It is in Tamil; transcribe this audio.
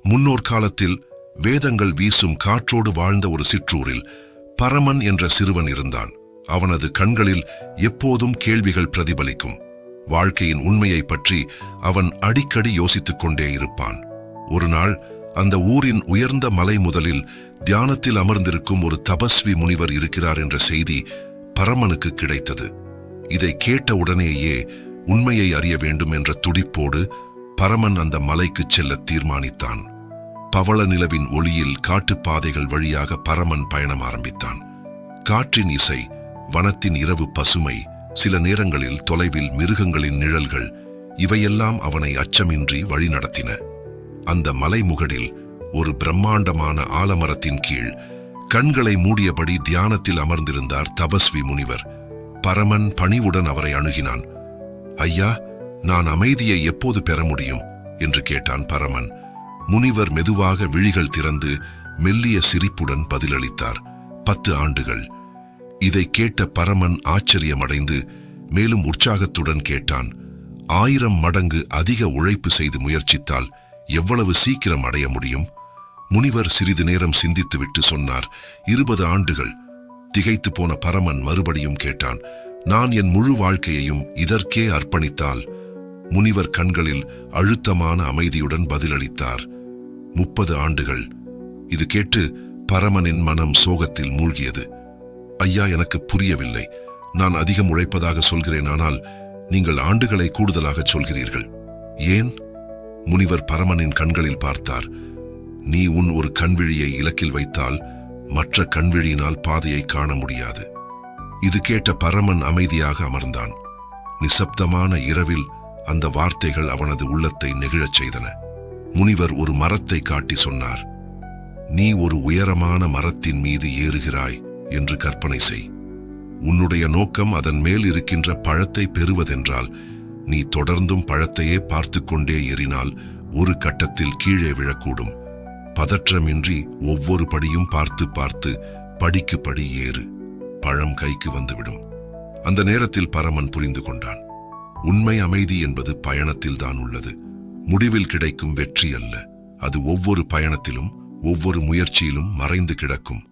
முன்னோர் காலத்தில் வேதங்கள் வீசும் காற்றோடு வாழ்ந்த ஒரு சிற்றூரில் பரமன் என்ற சிறுவன் இருந்தான். அவனது கண்களில் எப்போதும் கேள்விகள் பிரதிபலிக்கும். வாழ்க்கையின் உண்மையை பற்றி அவன் அடிக்கடி யோசித்துக் கொண்டே இருப்பான். ஒரு நாள் அந்த ஊரின் உயர்ந்த மலை முதலில் தியானத்தில் அமர்ந்திருக்கும் ஒரு தபஸ்வி முனிவர் இருக்கிறார் என்ற செய்தி பரமனுக்கு கிடைத்தது. இதை கேட்ட உடனேயே உண்மையை அறிய வேண்டும் என்ற துடிப்போடு பரமன் அந்த மலைக்கு செல்ல தீர்மானித்தான். பவள நிலவின் ஒளியில் காட்டுப்பாதைகள் வழியாக பரமன் பயணம் ஆரம்பித்தான். காற்றின் இசை, வனத்தின் இரவு பசுமை, சில நேரங்களில் தொலைவில் மிருகங்களின் நிழல்கள், இவையெல்லாம் அவனை அச்சமின்றி வழிநடத்தின. அந்த மலைமுகடில் ஒரு பிரம்மாண்டமான ஆலமரத்தின் கீழ் கண்களை மூடியபடி தியானத்தில் அமர்ந்திருந்தார் தபஸ்வி முனிவர். பரமன் பணிவுடன் அவரை அணுகினான். ஐயா, நான் அமைதியை எப்போது பெற முடியும் என்று கேட்டான் பரமன். முனிவர் மெதுவாக விழிகள் திறந்து மெல்லிய சிரிப்புடன் பதிலளித்தார். 10 ஆண்டுகள். இதை கேட்ட பரமன் ஆச்சரியமடைந்து மேலும் உற்சாகத்துடன் கேட்டான். 1000 மடங்கு அதிக உழைப்பு செய்து முயற்சித்தால் எவ்வளவு சீக்கிரம் அடைய முடியும்? முனிவர் சிறிது நேரம் சிந்தித்துவிட்டு சொன்னார், 20 ஆண்டுகள். திகைத்து போன பரமன் மறுபடியும் கேட்டான், நான் என் முழு வாழ்க்கையையும் இதற்கே அர்ப்பணித்தால்? முனிவர் கண்களில் அழுத்தமான அமைதியுடன் பதிலளித்தார், 30 ஆண்டுகள். இது கேட்டு பரமனின் மனம் சோகத்தில் மூழ்கியது. ஐயா, எனக்கு புரியவில்லை. நான் அதிகம் உழைப்பதாக சொல்கிறேன், ஆனால் நீங்கள் ஆண்டுகளை கூடுதலாக சொல்கிறீர்கள். ஏன்? முனிவர் பரமனின் கண்களில் பார்த்தார். நீ உன் ஒரு கண்விழியை இலக்கில் வைத்தால் மற்ற கண்விழியினால் பாதையை காண முடியாது. இது கேட்ட பரமன் அமைதியாக அமர்ந்தான். நிசப்தமான இரவில் அந்த வார்த்தைகள் அவனது உள்ளத்தை நெகிழச் செய்தன. முனிவர் ஒரு மரத்தை காட்டி சொன்னார், நீ ஒரு உயரமான மரத்தின் மீது ஏறுகிறாய் என்று கற்பனை செய். உன்னுடைய நோக்கம் அதன் மேல் இருக்கின்ற பழத்தை பெறுவதென்றால் நீ தொடர்ந்தும் பழத்தையே பார்த்து கொண்டே ஏறினால் ஒரு கட்டத்தில் கீழே விழக்கூடும். பதற்றமின்றி ஒவ்வொரு படியும் பார்த்து பார்த்து படிக்கு படி ஏறு. பழம் கைக்கு வந்துவிடும். அந்த நேரத்தில் பரமன் புரிந்து கொண்டான். உண்மை அமைதி என்பது பயணத்தில் தான் உள்ளது. முடிவில் கிடைக்கும் வெற்றி அல்ல. அது ஒவ்வொரு பயணத்திலும் ஒவ்வொரு முயற்சியிலும் மறைந்து கிடக்கும்.